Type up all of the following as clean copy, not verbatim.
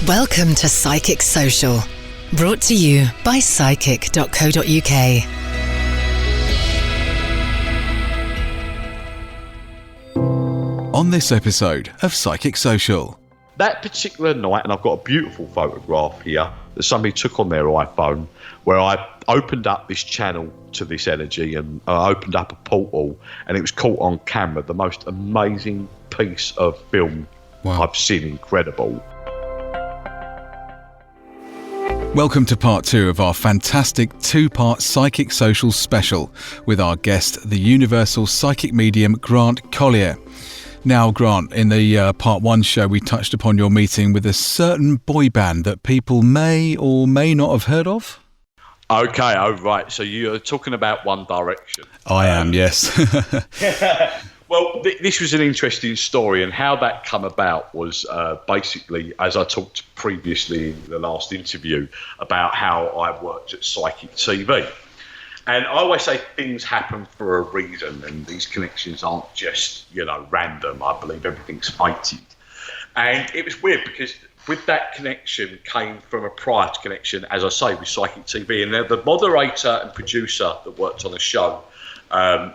Welcome to Psychic Social, brought to you by psychic.co.uk. On this episode of Psychic Social. That particular night, and I've got a beautiful photograph here that somebody took on their iPhone, where I opened up this channel to this energy and I opened up a portal, and it was caught on camera. The most amazing piece of film I've seen. Incredible. Welcome to part 2 of our fantastic 2-part Psychic Social special with our guest, the Universal Psychic Medium Grant Colyer. Now, Grant, in the part 1 show, we touched upon your meeting with a certain boy band that people may or may not have heard of. Okay, right. So you're talking about One Direction. I am, yes. Well, this was an interesting story, and how that come about was basically, as I talked previously in the last interview, about how I worked at Psychic TV. And I always say things happen for a reason, and these connections aren't just, random. I believe everything's fated. And it was weird because with that connection came from a prior connection, as I say, with Psychic TV. And the moderator and producer that worked on the show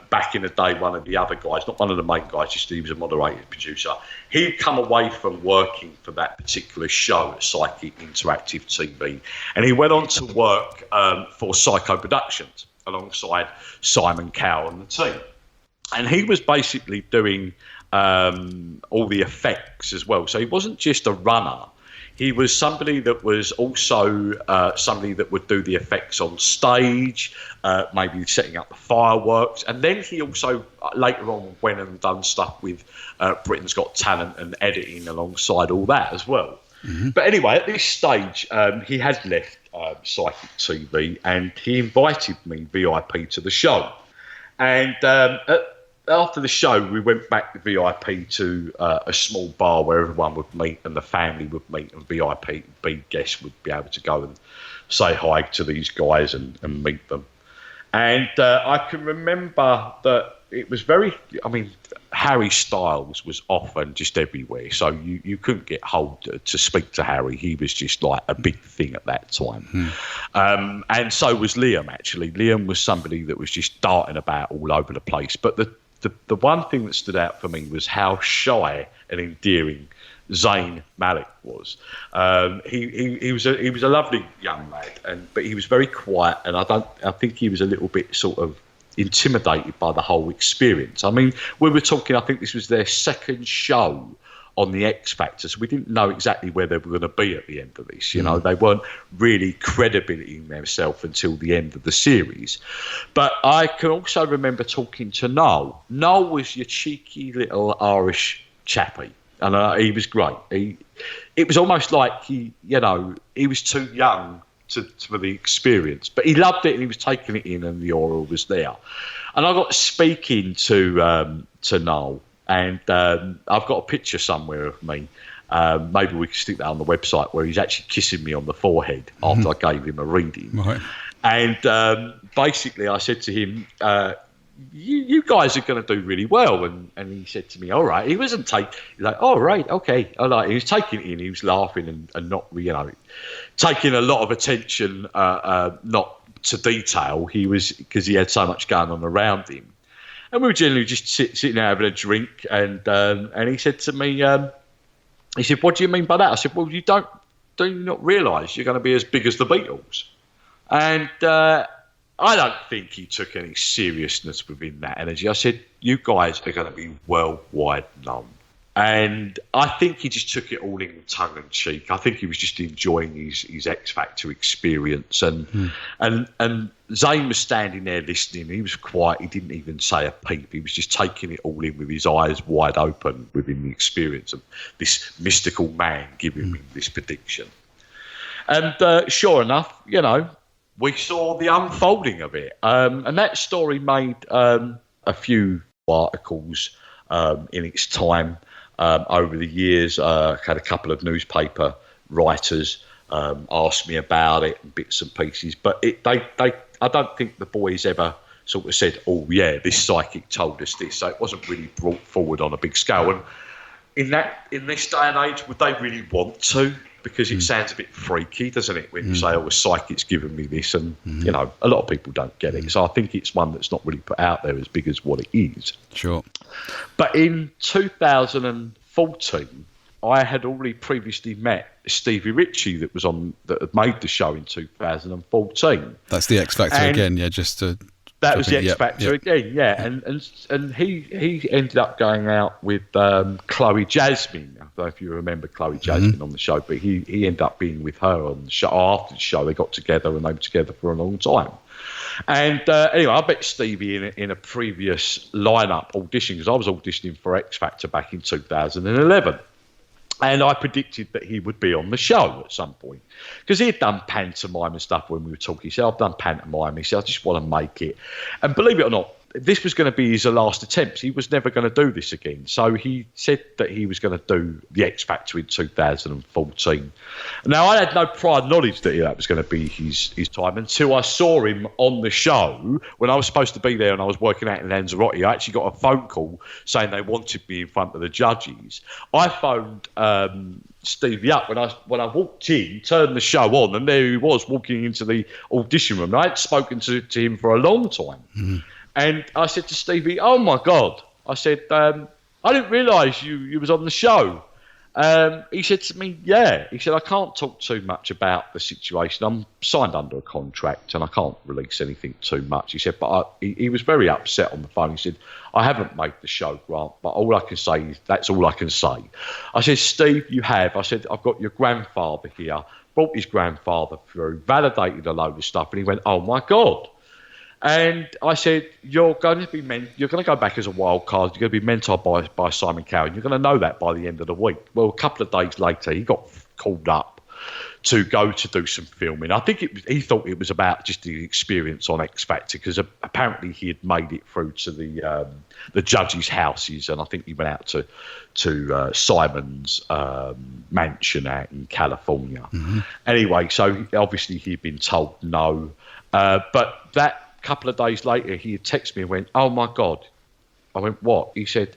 back in the day, one of the other guys, not one of the main guys, just he was a moderator and producer. He'd come away from working for that particular show at Psychic Interactive TV, and he went on to work for Psycho Productions alongside Simon Cowell and the team. And he was basically doing all the effects as well. So he wasn't just a runner. He was somebody that was also somebody that would do the effects on stage, maybe setting up the fireworks. And then he also later on went and done stuff with Britain's Got Talent and editing alongside all that as well. Mm-hmm. But anyway, at this stage, he had left Psychic TV, and he invited me VIP to the show. And after the show, we went back to VIP to a small bar where everyone would meet and the family would meet, and VIP guests would be able to go and say hi to these guys and meet them. And I can remember that it was Harry Styles was often just everywhere. So you couldn't get hold to speak to Harry. He was just like a big thing at that time. And so was Liam, actually. Liam was somebody that was just darting about all over the place. But the one thing that stood out for me was how shy and endearing Zayn Malik was. He was a lovely young lad, but he was very quiet, and I think he was a little bit sort of intimidated by the whole experience. I mean, we were talking, I think this was their second show on the X Factor, so we didn't know exactly where they were going to be at the end of this. They weren't really crediting themselves until the end of the series. But I can also remember talking to Noel. Noel was your cheeky little Irish chappie, and he was great. It was almost like he was too young for the experience, but he loved it and he was taking it in, and the aura was there. And I got speaking to Noel, and I've got a picture somewhere of me. Maybe we can stick that on the website, where he's actually kissing me on the forehead after I gave him a reading. Right. And basically I said to him, you guys are going to do really well. And he said to me, all right. He wasn't he's like, oh, right, okay. He was taking it in. He was laughing and not, taking a lot of attention, not to detail. He was, because he had so much going on around him. And we were generally just sitting there having a drink. And he said to me, he said, what do you mean by that? I said, well, do you not realise you're going to be as big as the Beatles? And I don't think he took any seriousness within that energy. I said, you guys are going to be worldwide known. And I think he just took it all in tongue in cheek. I think he was just enjoying his X Factor experience. And Zayn was standing there listening. He was quiet. He didn't even say a peep. He was just taking it all in with his eyes wide open within the experience of this mystical man giving him this prediction. And sure enough, we saw the unfolding of it. And that story made a few articles in its time. Over the years, I had a couple of newspaper writers ask me about it and bits and pieces. But I don't think the boys ever sort of said, oh, yeah, this psychic told us this. So it wasn't really brought forward on a big scale. And in this day and age, would they really want to? because it sounds a bit freaky, doesn't it, when you say, a psychic's given me this, and, you know, a lot of people don't get it. So I think it's one that's not really put out there as big as what it is. Sure. But in 2014, I had already previously met Stevie Ritchie that had made the show in 2014. That's the X Factor again, yeah, just to... That was the X Factor again, yeah. And he ended up going out with Chloe Jasmine. I don't know if you remember Chloe Jasmine on the show, but he ended up being with her on the show. After the show, they got together and they were together for a long time. And anyway, I met Stevie in a previous lineup audition, because I was auditioning for X Factor back in 2011. And I predicted that he would be on the show at some point, because he had done pantomime and stuff when we were talking. He said, I've done pantomime. He said, I just want to make it. And believe it or not, this was going to be his last attempt. He was never going to do this again. So he said that he was going to do the X Factor in 2014. Now, I had no prior knowledge that that was going to be his time until I saw him on the show when I was supposed to be there and I was working out in Lanzarote. I actually got a phone call saying they wanted me in front of the judges. I phoned Stevie up when I walked in, turned the show on, and there he was walking into the audition room. I hadn't spoken to him for a long time. And I said to Stevie, oh, my God. I said, I didn't realise you was on the show. He said to me, yeah. He said, I can't talk too much about the situation. I'm signed under a contract and I can't release anything too much. He said, but he was very upset on the phone. He said, I haven't made the show, Grant, but all I can say is that's all I can say. I said, Steve, you have. I said, I've got your grandfather here. Brought his grandfather through, validated a load of stuff. And he went, oh, my God. And I said, you're going to go back as a wild card. You're going to be mentored by Simon Cowell. You're going to know that by the end of the week. Well, a couple of days later, he got called up to go to do some filming. I think he thought it was about just the experience on X Factor, because apparently he had made it through to the judges' houses, and I think he went out to Simon's mansion out in California. Anyway, so obviously he'd been told no, but that couple of days later, he had texted me and went, oh, my God. I went, what? He said,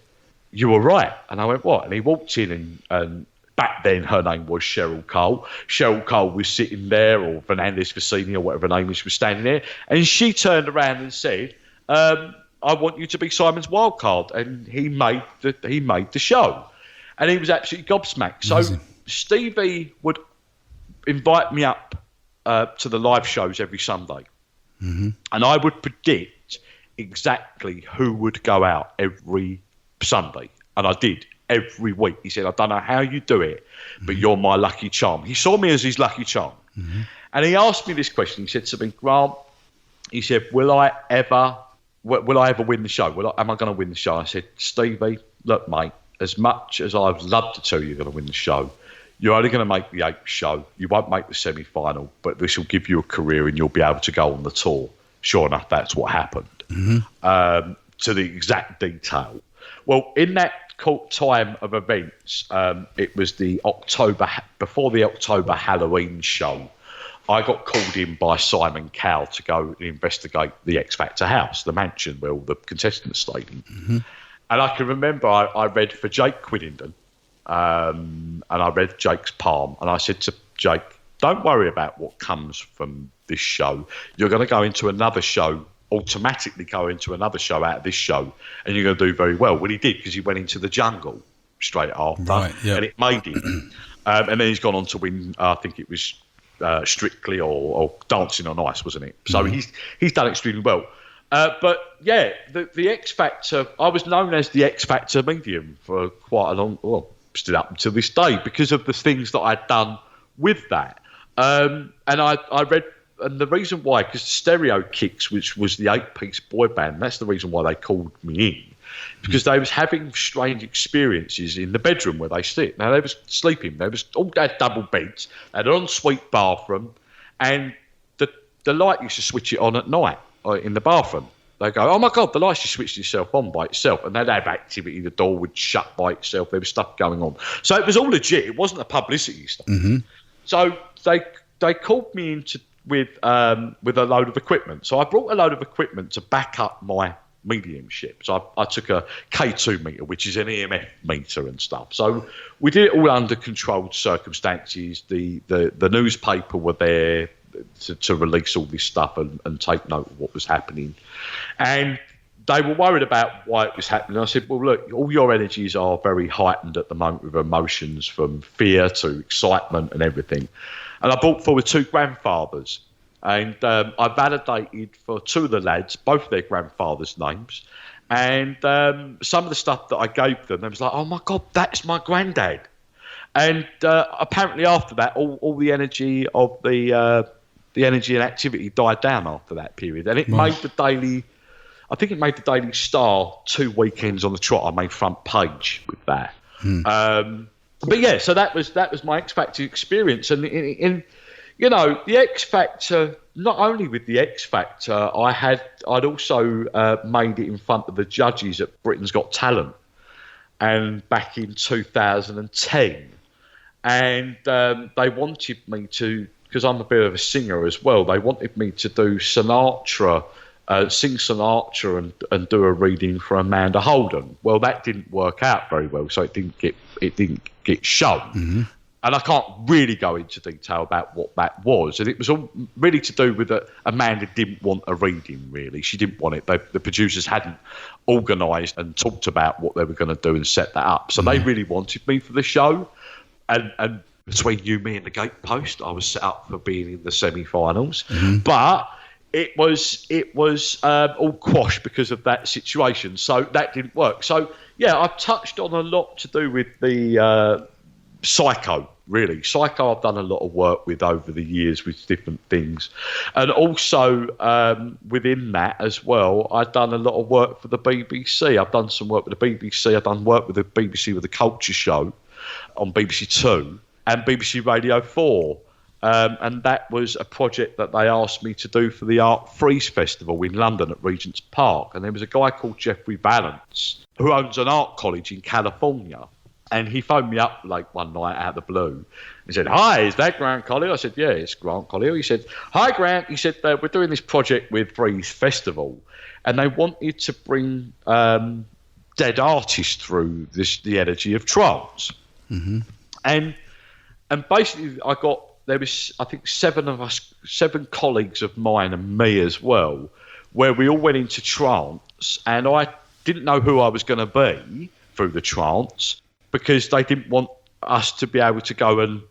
you were right. And I went, what? And he walked in, and back then her name was Cheryl Cole. Cheryl Cole was sitting there, or Fernandez Vicini, or whatever her name is, was standing there. And she turned around and said, I want you to be Simon's wild card. And he made the show. And he was absolutely gobsmacked. Amazing. So Stevie would invite me up to the live shows every Sunday. And I would predict exactly who would go out every Sunday. And I did every week. He said, I don't know how you do it, but you're my lucky charm. He saw me as his lucky charm. And he asked me this question. He said to me, Grant, he said, will I ever win the show? Am I going to win the show? I said, Stevie, look, mate, as much as I'd love to tell you you're going to win the show, you're only going to make the 8th show. You won't make the semi-final, but this will give you a career and you'll be able to go on the tour. Sure enough, that's what happened, to the exact detail. Well, in that time of events, it was before the October Halloween show, I got called in by Simon Cowell to go and investigate the X Factor house, the mansion where all the contestants stayed in. And I can remember I read for Jake Quiddington. And I read Jake's palm, and I said to Jake, don't worry about what comes from this show. You're going to go into another show, automatically go into another show out of this show, and you're going to do very well. Well, he did, because he went into the jungle straight after, and it made him. And then he's gone on to win, I think it was Strictly or Dancing on Ice, wasn't it? So he's done extremely well. But yeah, the X Factor, I was known as the X Factor medium for quite a long, still up until this day, because of the things that I'd done with that. And I read, and the reason why, because Stereo Kicks, which was the 8-piece boy band, that's the reason why they called me in, because they was having strange experiences in the bedroom where they sit. Now, they was sleeping. They was all had double beds, they had an ensuite bathroom, and the light used to switch it on at night in the bathroom. They go, oh, my God, the lights just switched itself on by itself. And they'd have activity. The door would shut by itself. There was stuff going on. So it was all legit. It wasn't a publicity stuff. So they called me with a load of equipment. So I brought a load of equipment to back up my mediumship. So I took a K2 meter, which is an EMF meter and stuff. So we did it all under controlled circumstances. The newspaper were there to release all this stuff and take note of what was happening. And they were worried about why it was happening. I said, well, look, all your energies are very heightened at the moment with emotions from fear to excitement and everything. And I brought forward 2 grandfathers. And I validated for 2 of the lads, both their grandfathers' names. And some of the stuff that I gave them, they was like, oh, my God, that's my granddad. And apparently after that, all the energy of the energy and activity died down after that period. And it made the Daily... I think it made the Daily Star 2 weekends on the trot. I made front page with that. But yeah, so that was my X Factor experience. And in you know, the X Factor, not only with the X Factor, I'd also made it in front of the judges at Britain's Got Talent, and back in 2010, and they wanted me to, because I'm a bit of a singer as well. They wanted me to do Sinatra. Sing Sinatra and do a reading for Amanda Holden. Well, that didn't work out very well, so it didn't get shown. Mm-hmm. And I can't really go into detail about what that was. And it was all really to do with that Amanda didn't want a reading, really. She didn't want it. The producers hadn't organised and talked about what they were going to do and set that up. So they really wanted me for the show. And between you, me and the Gatepost, I was set up for being in the semi-finals. Mm-hmm. But it was all quashed because of that situation, so that didn't work. So yeah, I've touched on a lot to do with the psycho. Really, psycho. I've done a lot of work with over the years with different things, and also within that as well, I've done a lot of work for the BBC. I've done some work with the BBC. I've done work with the BBC with the Culture Show on BBC 2 and BBC Radio 4. And that was a project that they asked me to do for the Art Freeze Festival in London at Regent's Park. And there was a guy called Jeffrey Valance who owns an art college in California. And he phoned me up like one night out of the blue. He said, "Hi, is that Grant Colyer?" I said, "Yeah, it's Grant Colyer." He said, "Hi, Grant." He said, "We're doing this project with Freeze Festival. And they wanted to bring dead artists through the energy of trance." Mm-hmm. And basically there was, I think, 7 colleagues of mine and me as well, where we all went into trance, and I didn't know who I was going to be through the trance because they didn't want us to be able to go and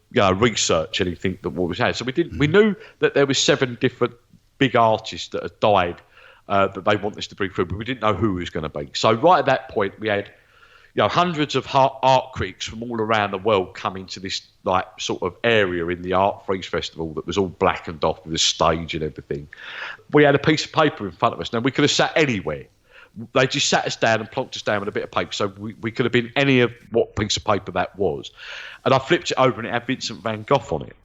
research anything that what was happening. So we didn't. We knew that there were 7 different big artists that had died that they want us to bring through, but we didn't know who it was going to be. So right at that point, we had hundreds of art critics from all around the world coming to this like sort of area in the Art Freeze Festival that was all blackened off with a stage and everything. We had a piece of paper in front of us. Now, we could have sat anywhere. They just sat us down and plonked us down with a bit of paper. So we could have been any of what piece of paper that was. And I flipped it over and it had Vincent van Gogh on it.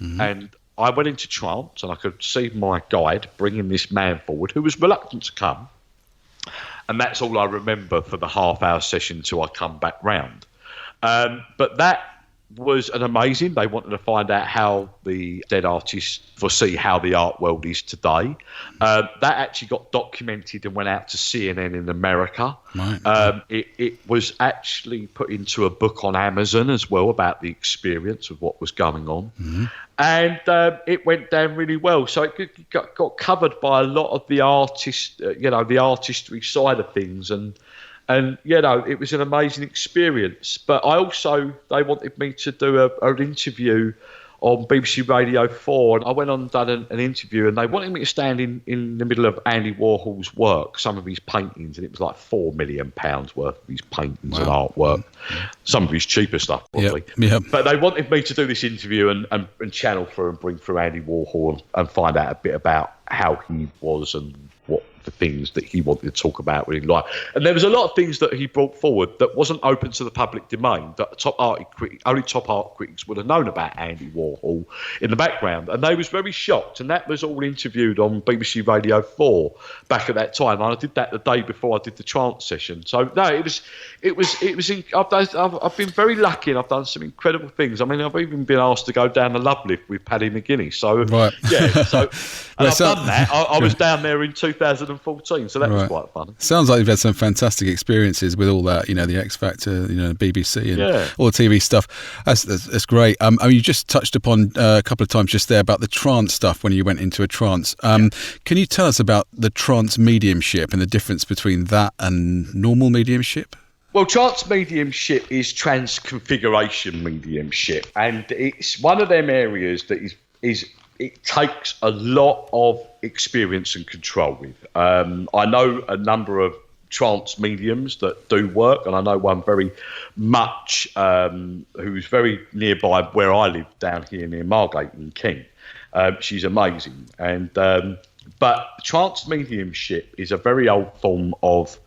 Mm-hmm. And I went into trance and I could see my guide bringing this man forward who was reluctant to come. And that's all I remember for the half-hour session till I come back round. But that was an amazing. They wanted to find out how the dead artists foresee how the art world is today. That actually got documented and went out to CNN in America. Right. It was actually put into a book on Amazon as well about the experience of what was going on. Mm-hmm. And it went down really well. So it got covered by a lot of the artists, the artistry side of things. And it was an amazing experience. But they wanted me to do an interview on BBC Radio 4. And I went on and done an interview, and they wanted me to stand in the middle of Andy Warhol's work, some of his paintings, and it was like £4 million worth of his paintings and artwork. Some of his cheaper stuff, probably. Yep. But they wanted me to do this interview and channel through and bring through Andy Warhol and find out a bit about how he was and what the things that he wanted to talk about in life. And there was a lot of things that he brought forward that wasn't open to the public domain, that only top art critics would have known about Andy Warhol in the background. And they was very shocked. And that was all interviewed on BBC Radio 4 back at that time. And I did that the day before I did the trance session. So no, I've been very lucky, and I've done some incredible things. I mean, I've even been asked to go down the love lift with Paddy McGuinness. So right. Yeah, so and I've done that. I was down there in 2005 2014. So that was quite fun. Sounds like you've had some fantastic experiences with all that, the X Factor, BBC and all the TV stuff. That's great. You just touched upon a couple of times just there about the trance stuff when you went into a trance. Can you tell us about the trance mediumship and the difference between that and normal mediumship? Well, trance mediumship is transconfiguration mediumship, and it's one of them areas that is it takes a lot of experience and control with. I know a number of trance mediums that do work, and I know one very much who's very nearby where I live down here near Margate in Kent. She's amazing, but trance mediumship is a very old form of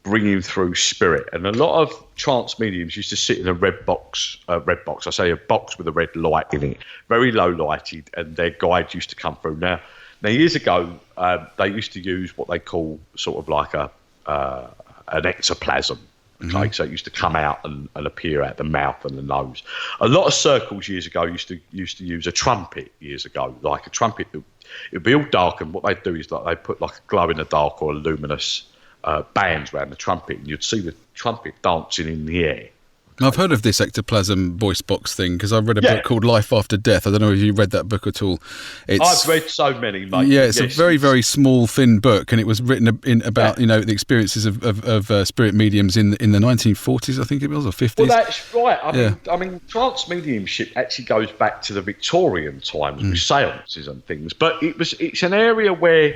bringing through spirit, and a lot of trance mediums used to sit in a red box. I say a box with a red light in it, very low lighted, and their guides used to come through. Now years ago, they used to use what they call sort of like an ectoplasm. Okay, so it used to come out and appear at the mouth and the nose. A lot of circles years ago used to use a trumpet years ago, like a trumpet. It'd be all dark, and what they'd do is like they put like a glow in the dark or a luminous bands around the trumpet, and you'd see the trumpet dancing in the air. I've heard of this ectoplasm voice box thing because I've read a book called Life After Death. I don't know if you read that book at all. I've read so many, mate. Yeah, it's a very, very small, thin book, and it was written about the experiences of spirit mediums in the 1940s, I think it was, or 50s. Well, that's right. I mean, trance mediumship actually goes back to the Victorian times with seances and things, but it's an area where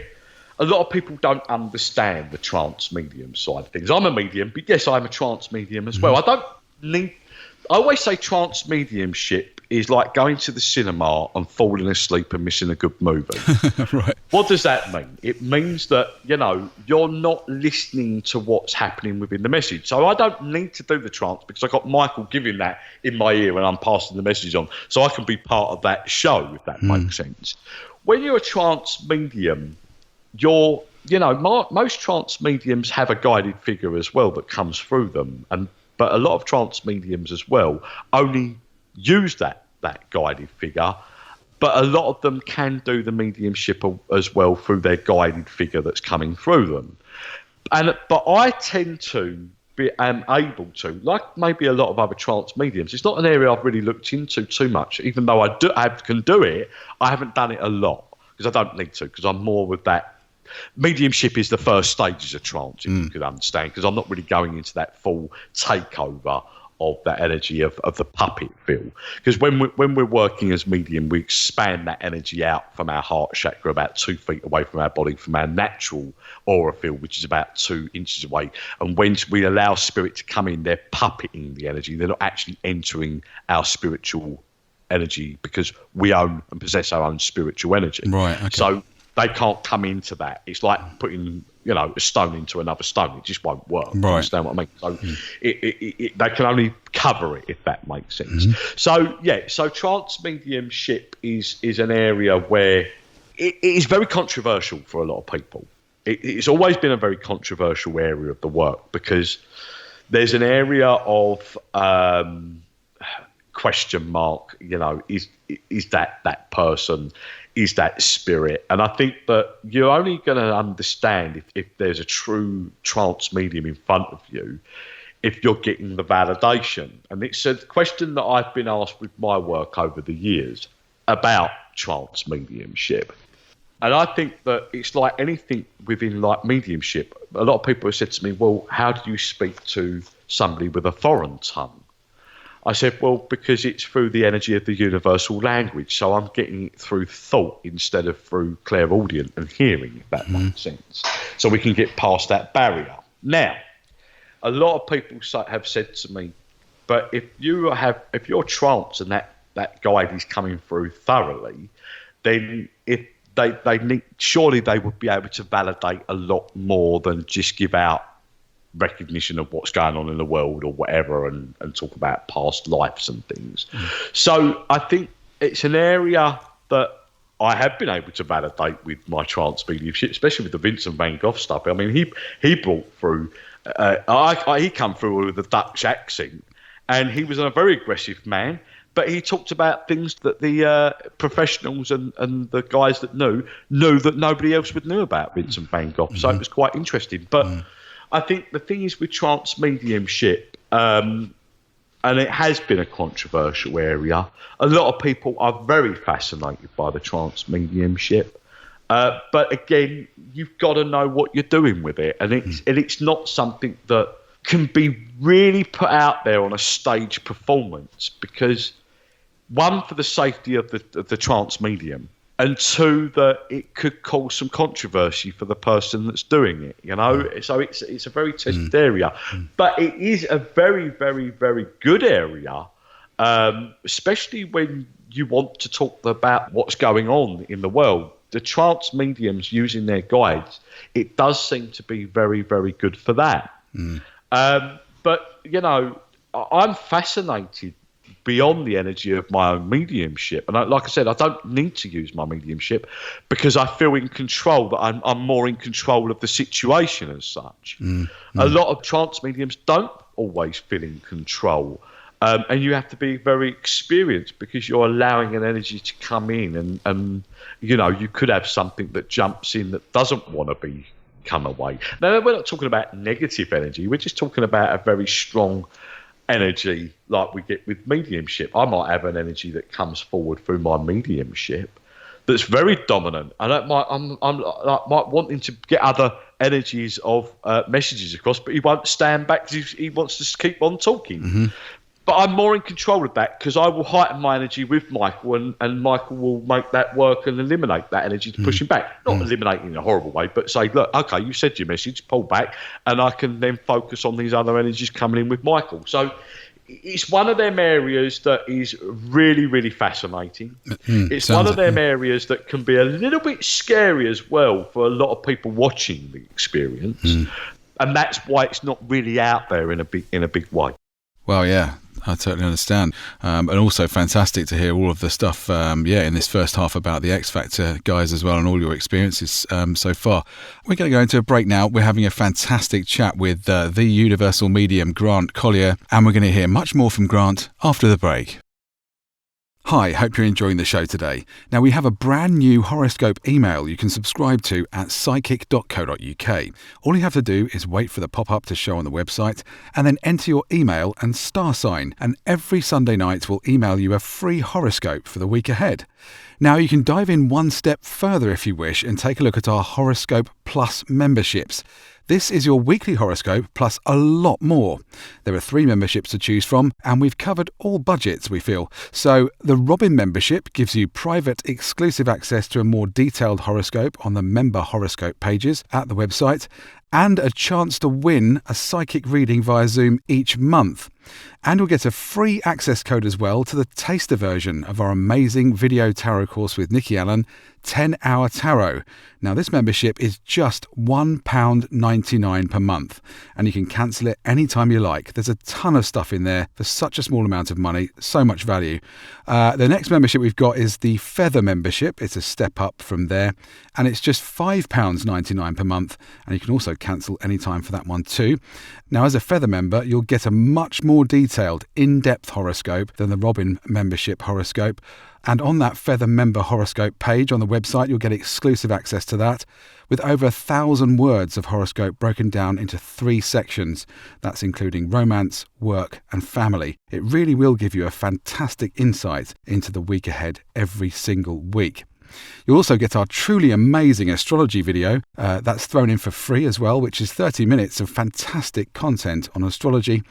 a lot of people don't understand the trance medium side of things. I'm a medium, but yes, I'm a trance medium as well. I always say trance mediumship is like going to the cinema and falling asleep and missing a good movie. Right. What does that mean? It means that, you're not listening to what's happening within the message. So I don't need to do the trance because I've got Michael giving that in my ear and I'm passing the message on. So I can be part of that show, if that makes sense. When you're a trance medium, most trance mediums have a guided figure as well that comes through them, but a lot of trance mediums as well only use that guided figure, but a lot of them can do the mediumship as well through their guided figure that's coming through them. But I tend to be able to, like maybe a lot of other trance mediums, it's not an area I've really looked into too much, even though I can do it. I haven't done it a lot because I don't need to, because I'm more with that. Mediumship is the first stages of trance, if you could understand, because I'm not really going into that full takeover of that energy of the puppet feel. Because when we're working as medium, we expand that energy out from our heart chakra about 2 feet away from our body, from our natural aura field, which is about 2 inches away. And when we allow spirit to come in, they're puppeting the energy. They're not actually entering our spiritual energy because we own and possess our own spiritual energy. Right. Okay. So they can't come into that. It's like putting, a stone into another stone. It just won't work. Right. Understand what I mean? So they can only cover it, if that makes sense. So trance mediumship is an area where it is very controversial for a lot of people. It's always been a very controversial area of the work because there's an area of question mark, is that person, is that spirit? And I think that you're only going to understand if there's a true trance medium in front of you if you're getting the validation. And it's a question that I've been asked with my work over the years about trance mediumship. And I think that it's like anything within like mediumship. A lot of people have said to me, well, how do you speak to somebody with a foreign tongue? I said, well, because it's through the energy of the universal language. So I'm getting it through thought instead of through clairaudient and hearing, if that makes sense. So we can get past that barrier. Now, a lot of people have said to me, but if you're trance and that guide is coming through thoroughly, then if they need, surely they would be able to validate a lot more than just give out recognition of what's going on in the world or whatever and talk about past lives and things. So I think it's an area that I have been able to validate with my trance mediumship, especially with the Vincent van Gogh stuff. I mean, he brought through, he come through with a Dutch accent, and he was a very aggressive man, but he talked about things that the professionals and the guys that knew that nobody else would know about Vincent van Gogh. So it was quite interesting. But I think the thing is with trance mediumship, and it has been a controversial area, a lot of people are very fascinated by the trance mediumship. But again, you've got to know what you're doing with it. And it's not something that can be really put out there on a stage performance, because one, for the safety of the trance medium, and two, that it could cause some controversy for the person that's doing it, so it's a very tested area, but it is a very, very, very good area, especially when you want to talk about what's going on in the world. The trance mediums using their guides, it does seem to be very, very good for that. But, I'm fascinated beyond the energy of my own mediumship. And like I said, I don't need to use my mediumship because I feel in control, that I'm more in control of the situation as such. A lot of trance mediums don't always feel in control. And you have to be very experienced, because you're allowing an energy to come in and you could have something that jumps in that doesn't want to come away. Now, we're not talking about negative energy. We're just talking about a very strong energy like we get with mediumship. I might have an energy that comes forward through my mediumship that's very dominant, and I'm might wanting to get other energies of messages across, but he won't stand back because he wants to keep on talking. But I'm more in control of that, because I will heighten my energy with Michael, and Michael will make that work and eliminate that energy to push him back. Not eliminate in a horrible way, but say, look, okay, you said your message, pull back, and I can then focus on these other energies coming in with Michael. So it's one of them areas that is really, really fascinating. It's one of them areas that can be a little bit scary as well for a lot of people watching the experience. And that's why it's not really out there in a big way. Well, yeah, I totally understand. And also fantastic to hear all of the stuff, in this first half about the X Factor guys as well, and all your experiences so far. We're going to go into a break now. We're having a fantastic chat with the Universal Medium, Grant Colyer, and we're going to hear much more from Grant after the break. Hi, hope you're enjoying the show today. Now, we have a brand new horoscope email you can subscribe to at psychic.co.uk. All you have to do is wait for the pop-up to show on the website and then enter your email and star sign, and every Sunday night we'll email you a free horoscope for the week ahead. Now, you can dive in one step further if you wish and take a look at our Horoscope Plus memberships. This is your weekly horoscope plus a lot more. There are 3 memberships to choose from, and we've covered all budgets, we feel. So the Robin membership gives you private, exclusive access to a more detailed horoscope on the member horoscope pages at the website, and a chance to win a psychic reading via Zoom each month. And you'll get a free access code as well to the taster version of our amazing video tarot course with Nikki Allen, 10-Hour Tarot. Now, this membership is just £1.99 per month, and you can cancel it anytime you like. There's a ton of stuff in there for such a small amount of money, so much value. The next membership we've got is the Feather membership. It's a step up from there, and it's just £5.99 per month, and you can also cancel anytime for that one too. Now, as a Feather member, you'll get a much more detailed, in-depth horoscope than the Robin membership horoscope. And on that Feather member horoscope page on the website, you'll get exclusive access to that, with over 1,000 words of horoscope broken down into 3 sections. That's including romance, work and family. It really will give you a fantastic insight into the week ahead every single week. You'll also get our truly amazing astrology video. That's thrown in for free as well, which is 30 minutes of fantastic content on astrology.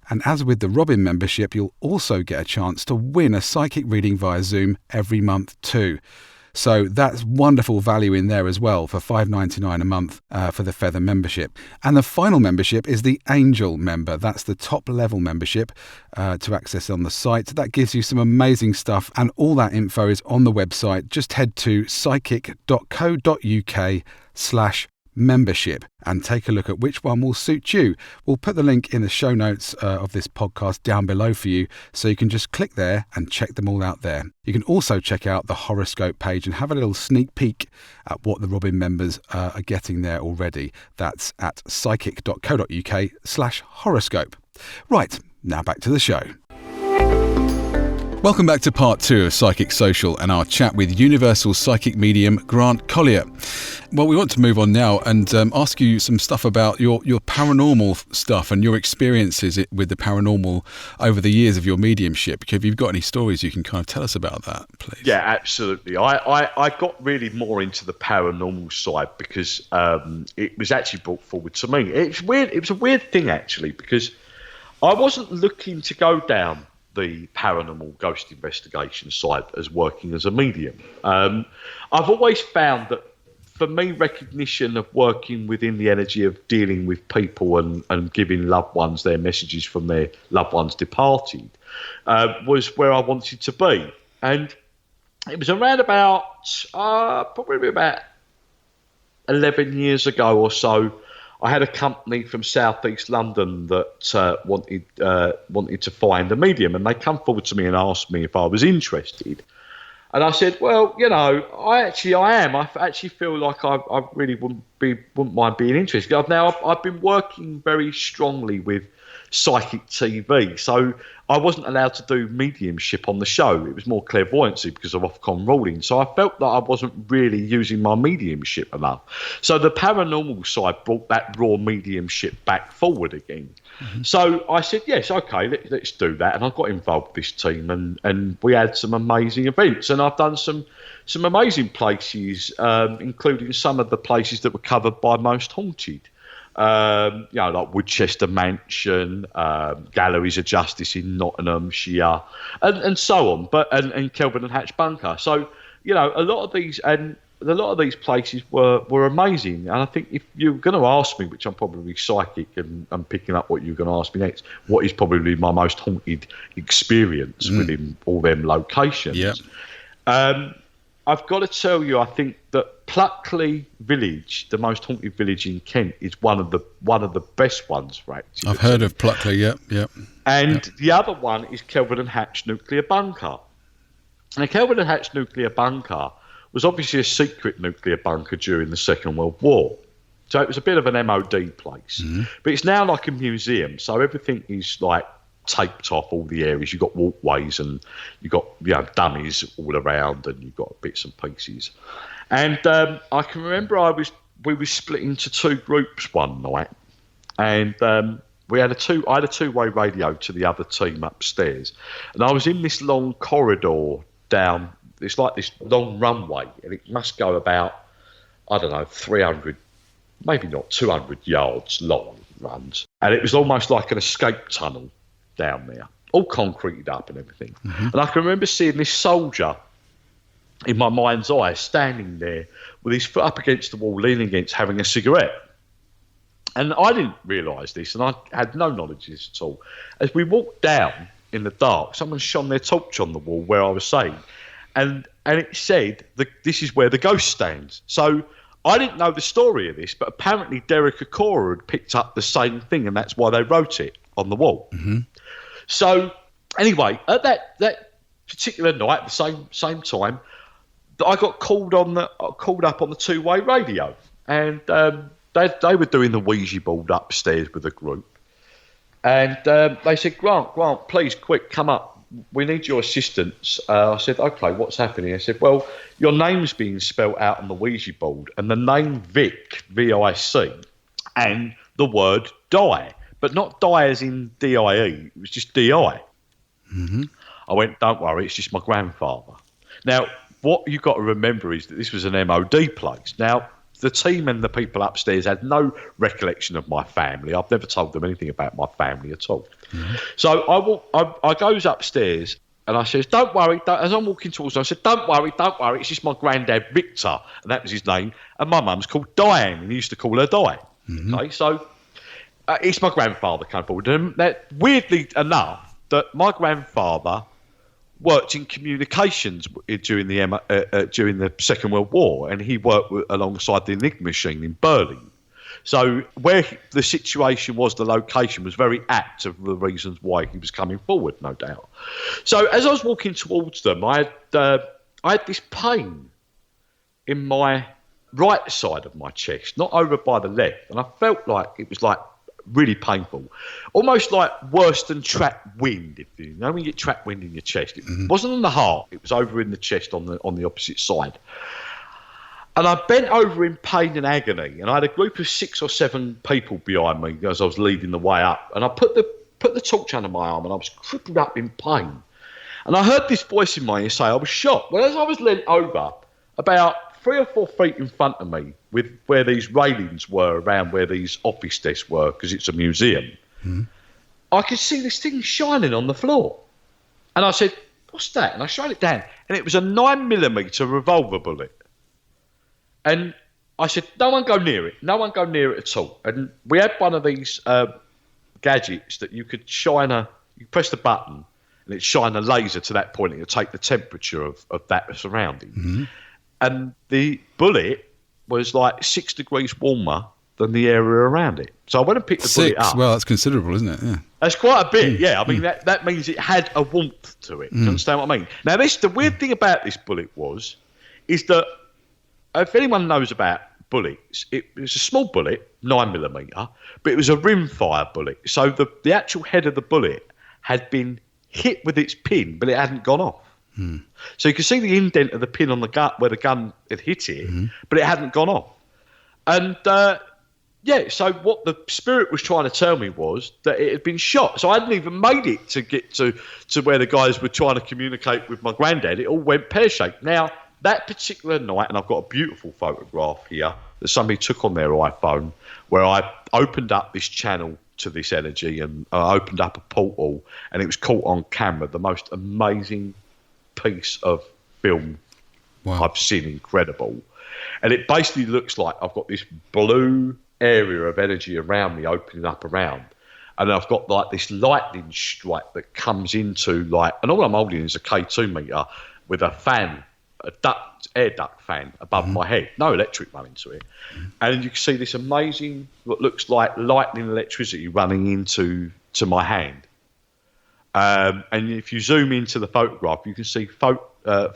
And as with the Robin membership, you'll also get a chance to win a psychic reading via Zoom every month too. So that's wonderful value in there as well for $5.99 a month for the Feather membership. And the final membership is the Angel member. That's the top level membership to access on the site. That gives you some amazing stuff, and all that info is on the website. Just head to psychic.co.uk/membership and take a look at which one will suit you. We'll put the link in the show notes of this podcast down below for you, so you can just click there and check them all out there. You can also check out the horoscope page and have a little sneak peek at what the Robin members are getting there already. That's at psychic.co.uk/horoscope. Right, now back to the show. Welcome back to part 2 of Psychic Social and our chat with Universal Psychic Medium Grant Colyer. Well, we want to move on now and ask you some stuff about your paranormal stuff and your experiences with the paranormal over the years of your mediumship. If you've got any stories you can kind of tell us about that, please. Yeah, absolutely. I got really more into the paranormal side because it was actually brought forward to me. It's weird. It was a weird thing, actually, because I wasn't looking to go down the paranormal ghost investigation side as working as a medium. I've always found that for me, recognition of working within the energy of dealing with people and giving loved ones their messages from their loved ones departed was where I wanted to be. And it was around probably about 11 years ago or so, I had a company from southeast London that wanted to find a medium, and they come forward to me and asked me if I was interested. And I said, well, I am. I actually feel like I really wouldn't mind being interested. I've been working very strongly with psychic TV, so I wasn't allowed to do mediumship on the show. It was more clairvoyancy because of Ofcom ruling. So I felt that I wasn't really using my mediumship enough. So the paranormal side brought that raw mediumship back forward again. Mm-hmm. So I said, yes, okay, let's do that. And I got involved with this team and we had some amazing events. And I've done some amazing places, including some of the places that were covered by Most Haunted. Like Woodchester Mansion, Galleries of Justice in Nottinghamshire, and so on. And Kelvin and Hatch Bunker. So a lot of these places were amazing. And I think if you're going to ask me, which I'm probably psychic and I'm picking up what you're going to ask me next, what is probably my most haunted experience within all them locations? Yeah. I've got to tell you, I think that Pluckley Village, the most haunted village in Kent, is one of the best ones for activity. I've heard of Pluckley, yeah. And the other one is Kelvin and Hatch Nuclear Bunker. Now, Kelvin and Hatch Nuclear Bunker was obviously a secret nuclear bunker during the Second World War. So it was a bit of an MOD place. Mm-hmm. But it's now like a museum, so everything is like taped off all the areas. You've got walkways and you've got dummies all around and you've got bits and pieces. And I can remember we were split into two groups one night, and I had a two-way radio to the other team upstairs, and I was in this long corridor down. It's like this long runway, and it must go about 300, maybe not 200 yards long runs, and it was almost like an escape tunnel down there, all concreted up and everything. Mm-hmm. And I can remember seeing this soldier in my mind's eye standing there with his foot up against the wall, leaning against, having a cigarette. And I didn't realise this, and I had no knowledge of this at all. As we walked down in the dark, someone shone their torch on the wall where I was saying, and it said, this is where the ghost stands. So I didn't know the story of this, but apparently Derek Acora had picked up the same thing, and that's why they wrote it on the wall. Mm-hmm. So anyway, at that particular night, at the same time, I got called up on the two-way radio, and they were doing the Ouija board upstairs with a group, and they said, Grant, please, quick, come up. We need your assistance. I said, okay, what's happening? I said, well, your name's being spelled out on the Ouija board, and the name Vic, V-I-C, and the word die. But not die as in D-I-E, it was just D-I. Mm-hmm. I went, don't worry, it's just my grandfather. Now, what you've got to remember is that this was an MOD place. Now, the team and the people upstairs had no recollection of my family. I've never told them anything about my family at all. Mm-hmm. So I goes upstairs and I says, don't worry, as I'm walking towards them, I said, don't worry, it's just my granddad Victor, and that was his name, and my mum's called Diane, and he used to call her Di. Mm-hmm. Okay, so it's my grandfather came forward, and that, weirdly enough, that my grandfather worked in communications during the Second World War, and he worked alongside the Enigma machine in Berlin. So where the situation was, the location was very apt of the reasons why he was coming forward, no doubt. So as I was walking towards them, I had this pain in my right side of my chest, not over by the left, and I felt like it was like really painful, almost like worse than trapped wind. If you know when you get trapped wind in your chest, it wasn't on the heart; it was over in the chest on the opposite side. And I bent over in pain and agony, and I had a group of 6 or 7 people behind me as I was leading the way up. And I put the torch under my arm, and I was crippled up in pain. And I heard this voice in my ear say, I was shot. Well, as I was leant over, about 3 or 4 feet in front of me, with where these railings were around where these office desks were, because it's a museum, I could see this thing shining on the floor. And I said, what's that? And I shot it down, and it was a 9mm revolver bullet. And I said, no one go near it. No one go near it at all. And we had one of these gadgets that you could you press the button and it'd shine a laser to that point. It would take the temperature of that surrounding. And the bullet was like 6 degrees warmer than the area around it. So I went and picked the bullet up. Well, that's considerable, isn't it? Yeah. That's quite a bit, yeah. I mean, that means it had a warmth to it. Do you understand what I mean? Now, the weird thing about this bullet is that if anyone knows about bullets, it was a small bullet, 9mm, but it was a rimfire bullet. So the actual head of the bullet had been hit with its pin, but it hadn't gone off. So you can see the indent of the pin on the gun where the gun had hit it, but it hadn't gone off. And so what the spirit was trying to tell me was that it had been shot. So I hadn't even made it to get to where the guys were trying to communicate with my granddad. It all went pear-shaped. Now, that particular night, and I've got a beautiful photograph here that somebody took on their iPhone, where I opened up this channel to this energy, and I opened up a portal, and it was caught on camera. The most amazing piece of film I've seen, incredible. And it basically looks like I've got this blue area of energy around me opening up around, and I've got like this lightning strike that comes into and all I'm holding is a K2 meter with a fan, air duct fan above my head, no electric running to it, and you can see this amazing what looks like lightning electricity running into my hand, and if you zoom into the photograph, you can see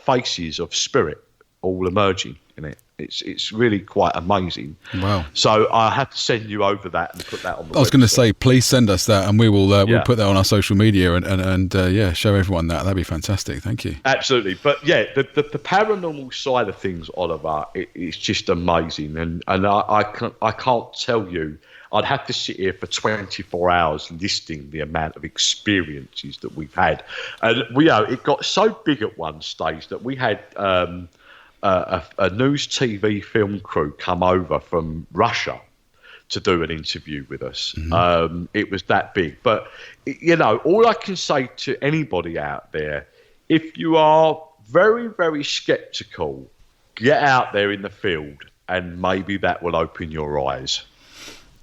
faces of spirit all emerging in it. It's really quite amazing. Wow! So I have to send you over that and put that on the website. I was going to say, please send us that, and we will we'll put that on our social media and show everyone that. That'd be fantastic. Thank you. Absolutely, but the paranormal side of things, Oliver, it's just amazing, and I can't tell you. I'd have to sit here for 24 hours listing the amount of experiences that we've had, and it got so big at one stage that we had. A news TV film crew come over from Russia to do an interview with us. It was that big. But, all I can say to anybody out there, if you are very, very skeptical, get out there in the field and maybe that will open your eyes.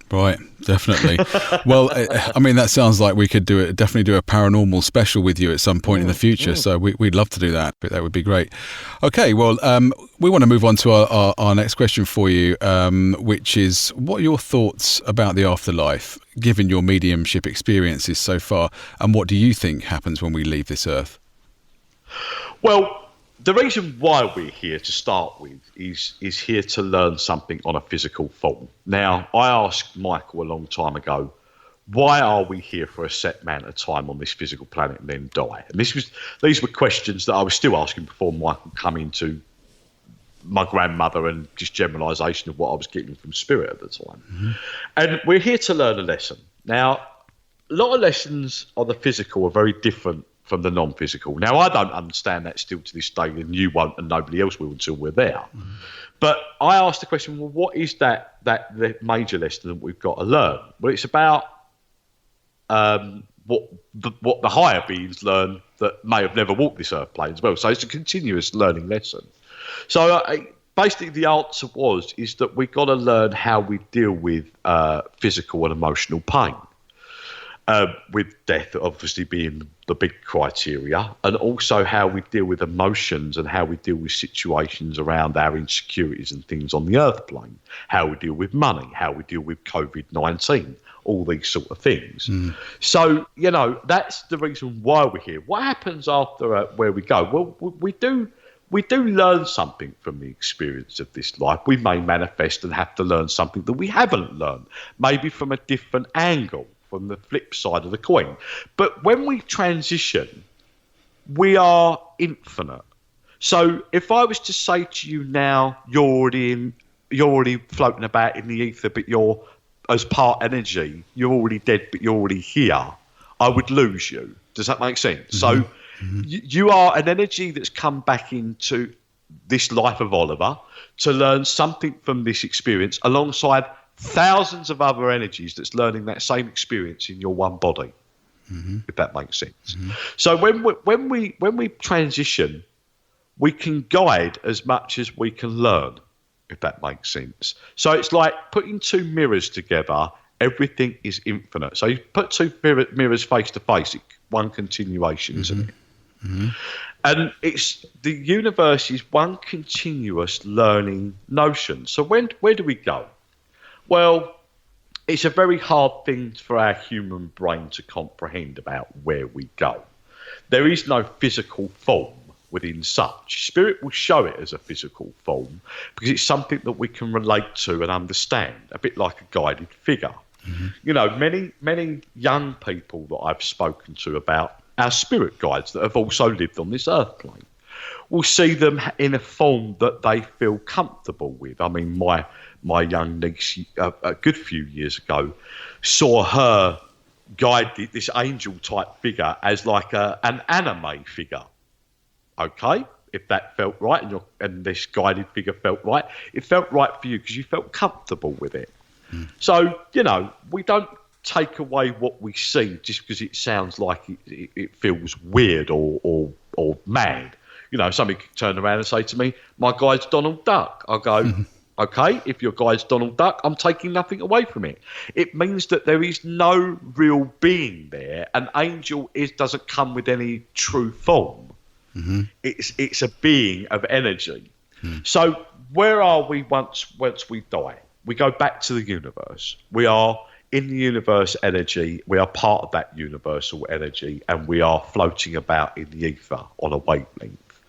Right, definitely. Well, I mean, that sounds like we could definitely do a paranormal special with you at some point in the future. So we'd love to do that. That would be great. Okay, well, we want to move on to our next question for you, which is, what are your thoughts about the afterlife, given your mediumship experiences so far, and what do you think happens when we leave this earth? Well, the reason why we're here to start with is here to learn something on a physical form. Now, I asked Michael a long time ago, why are we here for a set amount of time on this physical planet and then die? And these were questions that I was still asking before Michael come into my grandmother and just generalisation of what I was getting from spirit at the time. And we're here to learn a lesson. Now, a lot of lessons on the physical are very different from the non-physical. Now, I don't understand that still to this day, and you won't, and nobody else will until we're there. But I asked the question, well, what is that the major lesson that we've got to learn? Well, it's about what the higher beings learn that may have never walked this earth plane as well. So it's a continuous learning lesson. So basically the answer is that we've got to learn how we deal with physical and emotional pain. With death obviously being the big criteria, and also how we deal with emotions and how we deal with situations around our insecurities and things on the earth plane, how we deal with money, how we deal with COVID-19, all these sort of things. So, that's the reason why we're here. What happens after where we go? Well, we do we do learn something from the experience of this life. We may manifest and have to learn something that we haven't learned, maybe from a different angle, from the flip side of the coin. But when we transition, we are infinite. So if I was to say to you now, you're already floating about in the ether, but you're as part energy, you're already dead, but you're already here, I would lose you. Does that make sense? So you are an energy that's come back into this life of Oliver to learn something from this experience alongside thousands of other energies that's learning that same experience in your one body, if that makes sense. So when we transition, we can guide as much as we can learn, if that makes sense. So it's like putting two mirrors together. Everything is infinite. So you put two mirrors face to face, one continuation, isn't it? And the universe is one continuous learning notion. So where do we go? Well, it's a very hard thing for our human brain to comprehend about where we go. There is no physical form within such. Spirit will show it as a physical form because it's something that we can relate to and understand, a bit like a guided figure. You know, many young people that I've spoken to about our spirit guides that have also lived on this earth plane will see them in a form that they feel comfortable with. I mean, my young niece a good few years ago saw her guide this angel type figure as like an anime figure. Okay, if that felt right and this guided figure felt right, it felt right for you because you felt comfortable with it. So, you know, we don't take away what we see just because it sounds like it feels weird or mad. You know, somebody could turn around and say to me, my guide's Donald Duck. I'll go, okay, if your guide's Donald Duck, I'm taking nothing away from it. It means that there is no real being there. An angel doesn't come with any true form. It's a being of energy. So where are we once we die? We go back to the universe. We are in the universe energy. We are part of that universal energy, and we are floating about in the ether on a wavelength.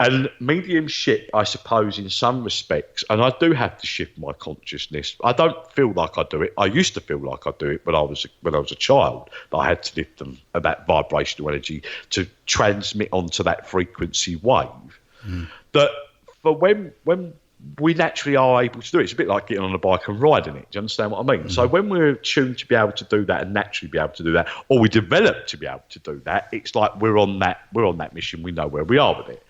And mediumship, I suppose, in some respects, and I do have to shift my consciousness. I don't feel like I do it. I used to feel like I do it when I was a child. That I had to lift them that vibrational energy to transmit onto that frequency wave. That for when we naturally are able to do it. It's a bit like getting on a bike and riding it. Do you understand what I mean? So when we're tuned to be able to do that and naturally be able to do that, or we develop to be able to do that, it's like we're on that mission. We know where we are with it.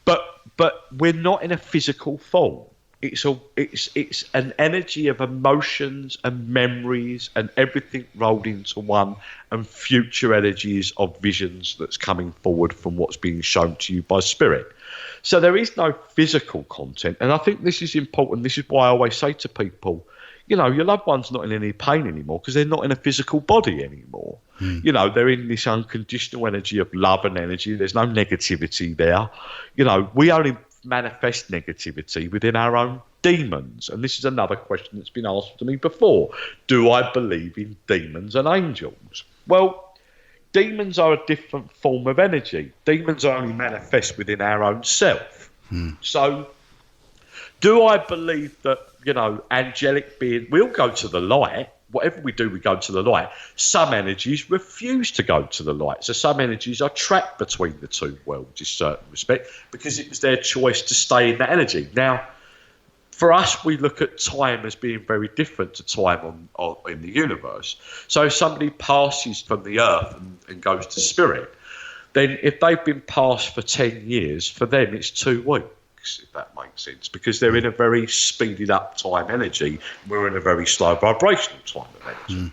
But we're not in a physical form. It's an energy of emotions and memories and everything rolled into one, and future energies of visions that's coming forward from what's being shown to you by spirit. So there is no physical content, and I think this is important. This is why I always say to people, you know, your loved one's not in any pain anymore because they're not in a physical body anymore. You know, they're in this unconditional energy of love and energy. There's no negativity there. You know, we only manifest negativity within our own demons. And this is another question that's been asked to me before. Do I believe in demons and angels? Well, demons are a different form of energy. Demons only manifest within our own self. So do I believe that, you know, angelic being, we'll go to the light. Whatever we do, we go to the light. Some energies refuse to go to the light. So some energies are trapped between the two worlds in a certain respect because it was their choice to stay in that energy. Now, for us, we look at time as being very different to time in the universe. So if somebody passes from the earth and goes to spirit, then if they've been passed for 10 years, for them it's 2 weeks, if that makes sense, because they're in a very speeded up time energy. We're in a very slow vibrational time of energy.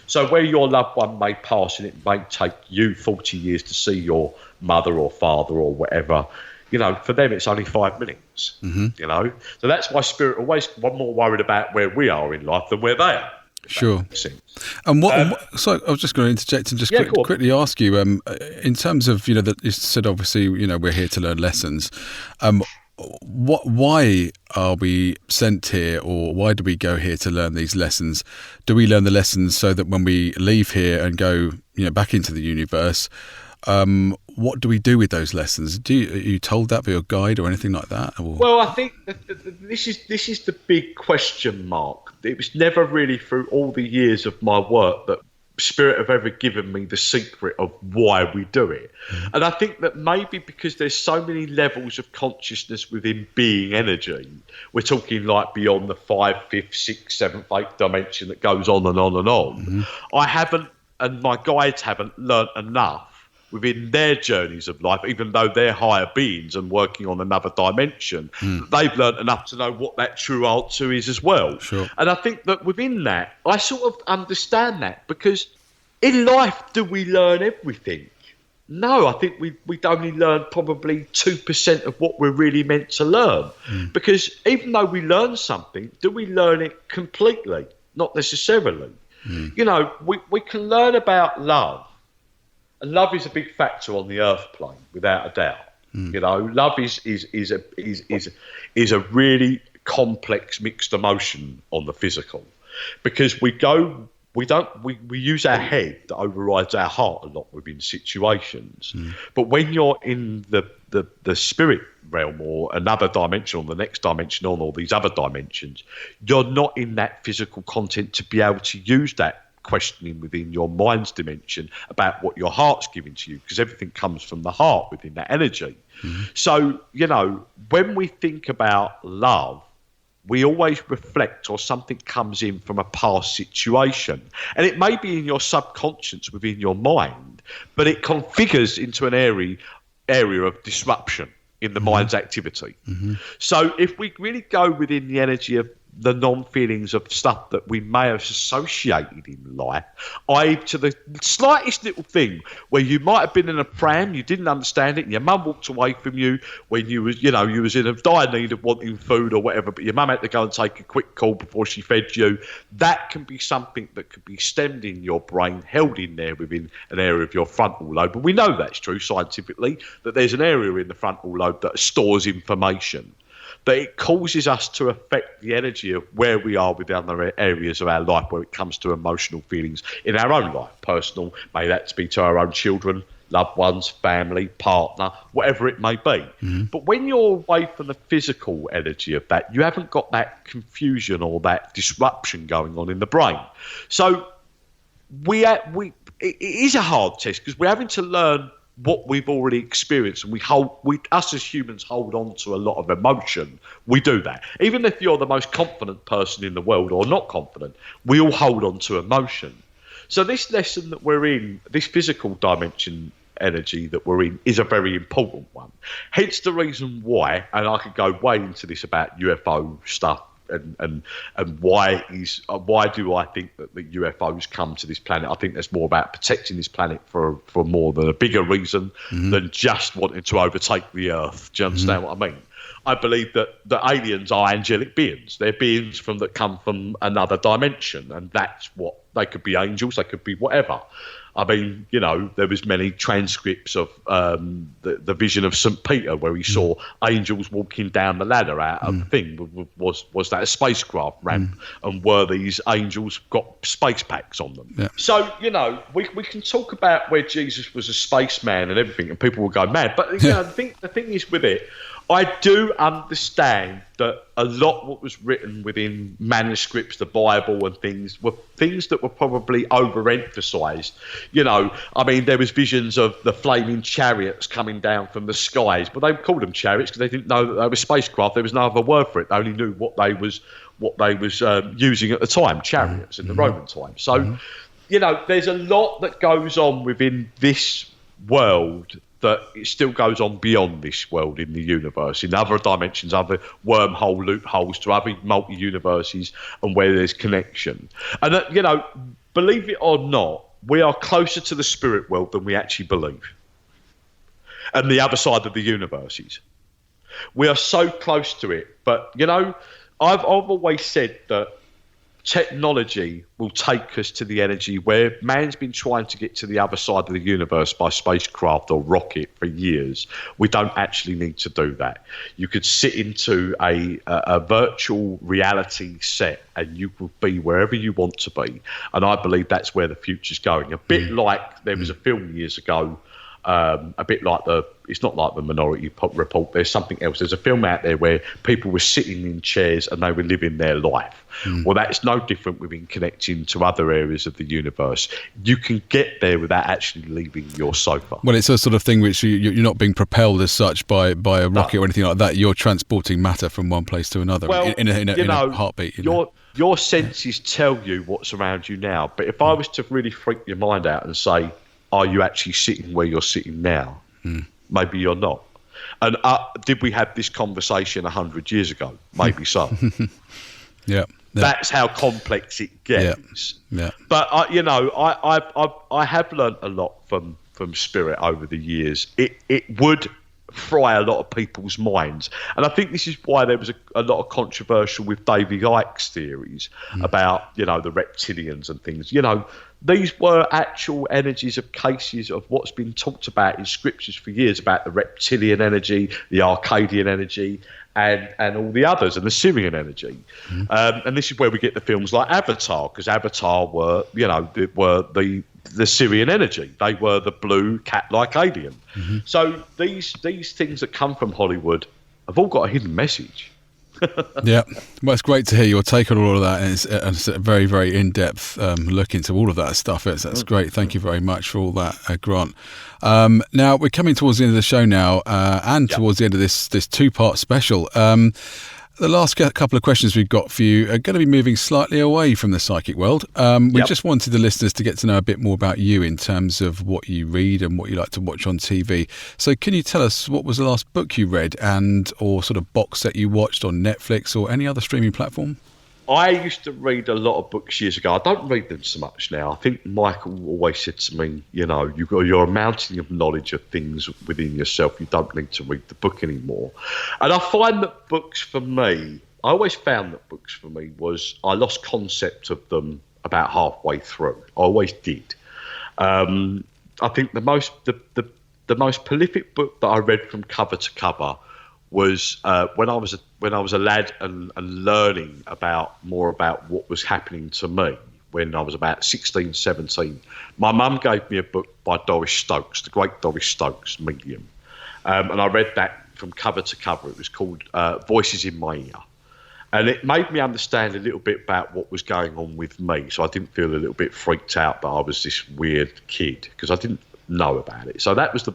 So where your loved one may pass and it may take you 40 years to see your mother or father or whatever, you know, for them it's only 5 minutes, you know. So that's why spirit always more worried about where we are in life than where they are. Sure. And so I was just going to interject and just quickly ask you, in terms of, you know, that you said obviously, you know, we're here to learn lessons. Why are we sent here, or why do we go here to learn these lessons? Do we learn the lessons so that when we leave here and go, you know, back into the universe, What do we do with those lessons? Are you told that by your guide or anything like that? Or? Well, I think this is the big question mark. It was never really through all the years of my work that Spirit have ever given me the secret of why we do it. And I think that maybe because there's so many levels of consciousness within being energy, we're talking like beyond the 5th, 5th, 6th, 7th, 8th dimension that goes on and on and on. I haven't, and my guides haven't learnt enough within their journeys of life, even though they're higher beings and working on another dimension, they've learnt enough to know what that true answer is as well. Sure. And I think that within that, I sort of understand that, because in life, do we learn everything? No, I think we'd only learn probably 2% of what we're really meant to learn. Because even though we learn something, do we learn it completely? Not necessarily. You know, we can learn about love. And love is a big factor on the earth plane, without a doubt. You know, love is a really complex mixed emotion on the physical, because we use our head that overrides our heart a lot within situations. But when you're in the spirit realm or another dimension, or the next dimension on all these other dimensions, you're not in that physical content to be able to use that questioning within your mind's dimension about what your heart's giving to you, because everything comes from the heart within that energy. So, you know, when we think about love, we always reflect, or something comes in from a past situation, and it may be in your subconscious within your mind, but it configures into an area of disruption in the mind's activity. So if we really go within the energy of the non-feelings of stuff that we may have associated in life, i.e. to the slightest little thing where you might have been in a pram, you didn't understand it, and your mum walked away from you when you was in a dire need of wanting food or whatever, but your mum had to go and take a quick call before she fed you. That can be something that could be stemmed in your brain, held in there within an area of your frontal lobe. And we know that's true scientifically, that there's an area in the frontal lobe that stores information, that it causes us to affect the energy of where we are with other areas of our life where it comes to emotional feelings in our own life, personal, may that be to our own children, loved ones, family, partner, whatever it may be. But when you're away from the physical energy of that, you haven't got that confusion or that disruption going on in the brain. So it is a hard test, because we're having to learn what we've already experienced, and us as humans hold on to a lot of emotion. We do that. Even if you're the most confident person in the world or not confident, we all hold on to emotion. So this lesson that we're in, this physical dimension energy that we're in, is a very important one. Hence the reason why, and I could go way into this about UFO stuff, and why do I think that the UFOs come to this planet? I think there's more about protecting this planet for more than a bigger reason than just wanting to overtake the Earth. Do you understand what I mean? I believe that the aliens are angelic beings. They're beings that come from another dimension, and that's what they could be. Angels, they could be whatever. I mean, you know, there was many transcripts of the vision of St. Peter where he saw angels walking down the ladder out of the thing. Was that a spacecraft ramp? And were these angels got space packs on them? Yeah. So, you know, we can talk about where Jesus was a spaceman and everything, and people will go mad. But, you know, the thing is with it, I do understand that a lot what was written within manuscripts, the Bible and things, were things that were probably overemphasized. You know, I mean, there was visions of the flaming chariots coming down from the skies, but they called them chariots because they didn't know that they were spacecraft. There was no other word for it. They only knew what they was using at the time, chariots in the Roman time. So, you know, there's a lot that goes on within this world that it still goes on beyond this world in the universe, in other dimensions, other wormhole loopholes to other multi-universes, and where there's connection. And, you know, believe it or not, we are closer to the spirit world than we actually believe. And the other side of the universe is. We are so close to it. But, you know, I've always said that technology will take us to the energy where man's been trying to get to the other side of the universe by spacecraft or rocket for years. We don't actually need to do that. You could sit into a virtual reality set and you will be wherever you want to be. And I believe that's where the future's going. A bit like there was a film years ago a bit like it's not like the Minority Report. There's something else. There's a film out there where people were sitting in chairs and they were living their life. Well, that's no different within connecting to other areas of the universe. You can get there without actually leaving your sofa. Well, it's a sort of thing which you're not being propelled as such by a rocket or anything like that. You're transporting matter from one place to another in a heartbeat. Your senses tell you what's around you now. But if I was to really freak your mind out and say, are you actually sitting where you're sitting now? Maybe you're not. And did we have this conversation 100 years ago? Maybe so. Yeah. That's how complex it gets. Yeah. But I have learned a lot from spirit over the years. It would fry a lot of people's minds, and I think this is why there was a lot of controversial with David Icke's theories about the reptilians and things. These were actual energies of cases of what's been talked about in scriptures for years about the reptilian energy, the Arcadian energy, and all the others, and the Syrian energy. And this is where we get the films like Avatar, because Avatar were the Syrian energy. They were the blue cat-like alien. So these things that come from Hollywood have all got a hidden message. Yeah, well, it's great to hear your take on all of that, and it's a very, very in-depth look into all of that stuff. That's great. Thank you very much for all that, Grant. Now, we're coming towards the end of the show now, and towards the end of this two-part special. The last couple of questions we've got for you are going to be moving slightly away from the psychic world. We just wanted the listeners to get to know a bit more about you in terms of what you read and what you like to watch on TV. So can you tell us what was the last book you read or sort of box set you watched on Netflix or any other streaming platform? I used to read a lot of books years ago. I don't read them so much now. I think Michael always said to me, you're a mountain of knowledge of things within yourself. You don't need to read the book anymore. And I find that I always found that books for me I lost concept of them about halfway through. I always did. I think the most prolific book that I read from cover to cover was when I was a lad and learning more about what was happening to me when I was about 16, 17. My mum gave me a book by Doris Stokes, the great Doris Stokes, medium. And I read that from cover to cover. It was called Voices in My Ear. And it made me understand a little bit about what was going on with me. So I didn't feel a little bit freaked out that I was this weird kid, because I didn't know about it. So that was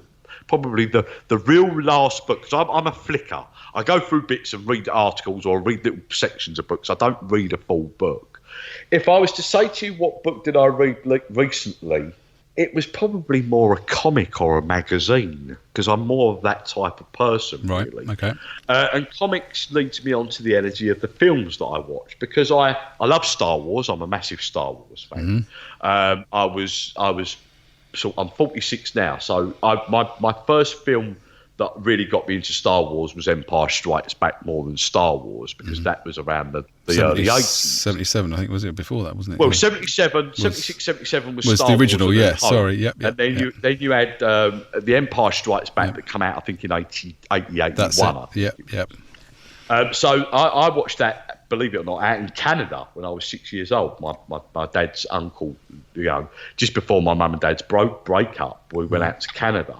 probably the real last book, because I'm a flicker. I go through bits and read articles or read little sections of books. I don't read a full book. If I was to say to you what book did I read recently, it was probably more a comic or a magazine, because I'm more of that type of person, right, really. Okay. And comics leads me on to the energy of the films that I watch, because I love Star Wars. I'm a massive Star Wars fan. I'm 46 now, so my first film that really got me into Star Wars was Empire Strikes Back more than Star Wars, because that was around the early 80s. 77, I think, was it before that, wasn't it? Well, 76, 77 was Star the original, Wars. Yeah, sorry, yep. And then you had The Empire Strikes Back that came out, I think, in 80, 81. That's it. Yep. So I watched that, believe it or not, out in Canada when I was 6 years old. My dad's uncle, just before my mum and dad's breakup, we went out to Canada.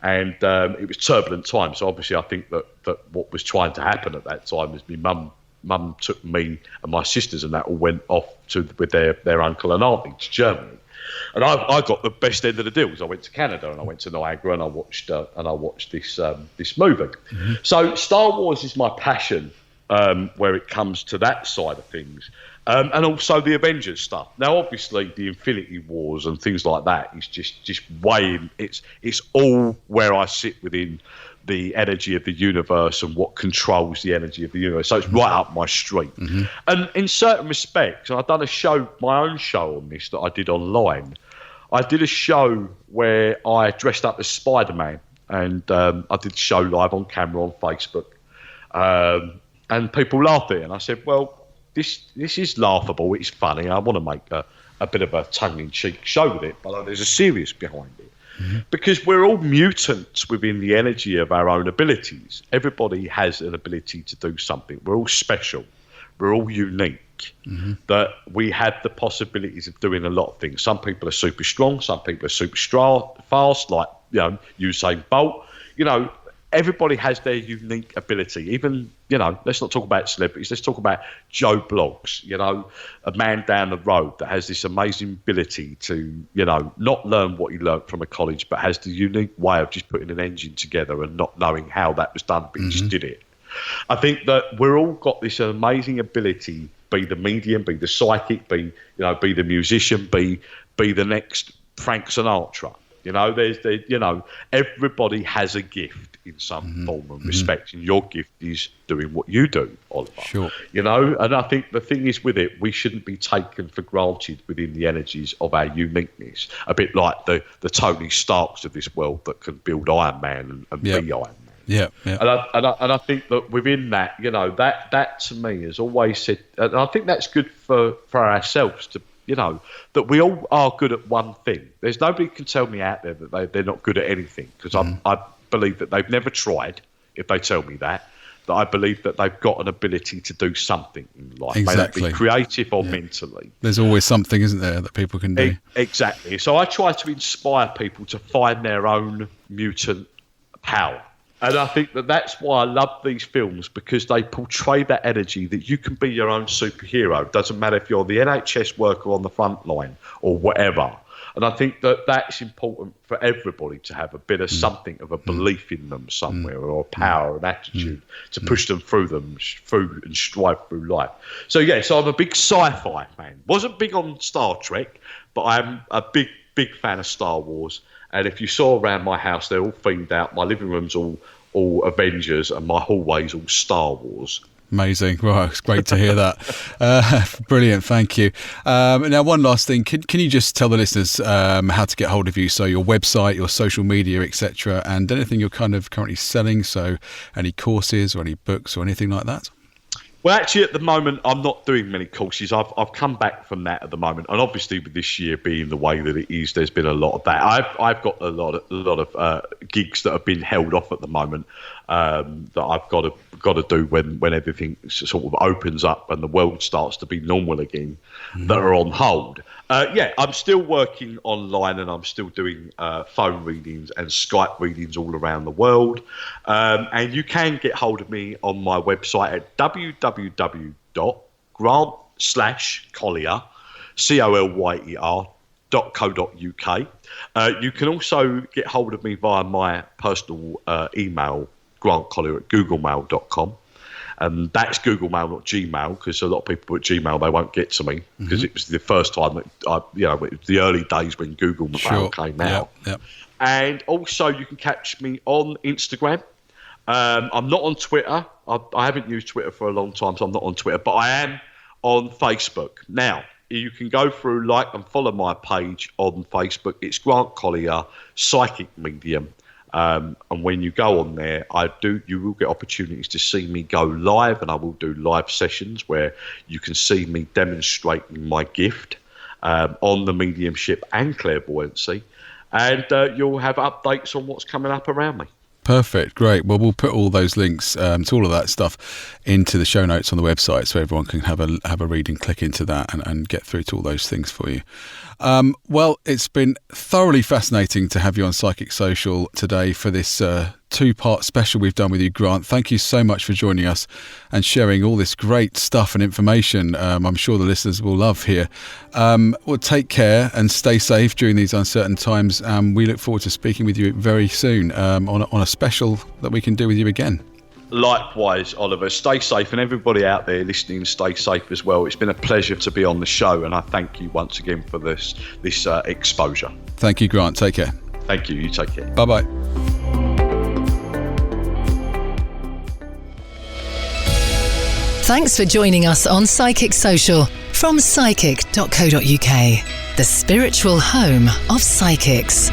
And it was turbulent times. So obviously I think that what was trying to happen at that time was my mum took me and my sisters and that all went off with their uncle and auntie to Germany. And I got the best end of the deal, because I went to Canada and I went to Niagara and I watched this movie. So Star Wars is my passion where it comes to that side of things. And also the Avengers stuff. Now, obviously, the Infinity Wars and things like that is just weighing. It's all where I sit within the energy of the universe and what controls the energy of the universe. So it's right up my street. And in certain respects, I've done my own show on this that I did online. I did a show where I dressed up as Spider-Man, and I did the show live on camera on Facebook. And people laughed at it, and I said, well, this is laughable, it's funny, I want to make a bit of a tongue-in-cheek show with it, but there's a serious behind it. Because we're all mutants within the energy of our own abilities. Everybody has an ability to do something. We're all special. We're all unique. That we have the possibilities of doing a lot of things. Some people are super strong, some people are super fast, like Usain Bolt. Everybody has their unique ability. Even, let's not talk about celebrities. Let's talk about Joe Bloggs, a man down the road that has this amazing ability to, not learn what he learned from a college, but has the unique way of just putting an engine together and not knowing how that was done, but he just did it. I think that we're all got this amazing ability, be the medium, be the psychic, be the musician, be the next Frank Sinatra. Everybody has a gift in some form of respect, and your gift is doing what you do, Oliver. Sure. And I think the thing is with it, we shouldn't be taken for granted within the energies of our uniqueness. A bit like the Tony Starks of this world that can build Iron Man and be Iron Man. Yeah. And I think that within that, that to me has always said, and I think that's good for ourselves to. That we all are good at one thing. There's nobody can tell me out there that they're not good at anything, because I believe that they've never tried. If they tell me that I believe that they've got an ability to do something in life, exactly. May that be creative or mentally. There's always something, isn't there, that people can do? Exactly. So I try to inspire people to find their own mutant power. And I think that's why I love these films, because they portray that energy that you can be your own superhero. Doesn't matter if you're the NHS worker on the front line or whatever. And I think that that's important for everybody to have a bit of something of a belief in them somewhere, or a power, an attitude to push them through and strive through life. So I'm a big sci-fi fan. Wasn't big on Star Trek, but I'm a big fan of Star Wars. And if you saw around my house, they're all themed out. My living room's all Avengers, and my hallway's all Star Wars. Amazing. Well, it's great to hear that. Brilliant. Thank you. Now, one last thing. Can you just tell the listeners how to get hold of you? So your website, your social media, etc., and anything you're kind of currently selling. So any courses or any books or anything like that? Well, actually, at the moment, I'm not doing many courses. I've come back from that at the moment, and obviously, with this year being the way that it is, there's been a lot of that. I've got a lot of gigs that have been held off at the moment that I've got to do when everything sort of opens up and the world starts to be normal again. That are on hold. I'm still working online, and I'm still doing phone readings and Skype readings all around the world. And you can get hold of me on my website at www.grant/Colyer, COLYER.co.uk. You can also get hold of me via my personal email, grantcolyer@googlemail.com. And that's Google Mail, not Gmail, because a lot of people put Gmail, they won't get to me, because it was the first time that it was the early days when Google Mail came out. Yep. And also you can catch me on Instagram. I'm not on Twitter. I haven't used Twitter for a long time, so I'm not on Twitter, but I am on Facebook. Now, you can go through, like, and follow my page on Facebook. It's Grant Colyer, Psychic Medium. And when you go on there, you will get opportunities to see me go live, and I will do live sessions where you can see me demonstrating my gift on the mediumship and clairvoyancy, and you'll have updates on what's coming up around me. Perfect. Great. Well, we'll put all those links to all of that stuff into the show notes on the website, so everyone can have a read and click into that and get through to all those things for you. Well, it's been thoroughly fascinating to have you on Psychic Social today for this two-part special we've done with you, Grant. Thank you so much for joining us and sharing all this great stuff and information I'm sure the listeners will love here. Well, take care and stay safe during these uncertain times. We look forward to speaking with you very soon on a special that we can do with you again. Likewise, Oliver. Stay safe, and everybody out there listening, stay safe as well. It's been a pleasure to be on the show, and I thank you once again for this exposure. Thank you, Grant. Take care. Thank you. You take care. Bye-bye. Thanks for joining us on Psychic Social from psychic.co.uk, the spiritual home of psychics.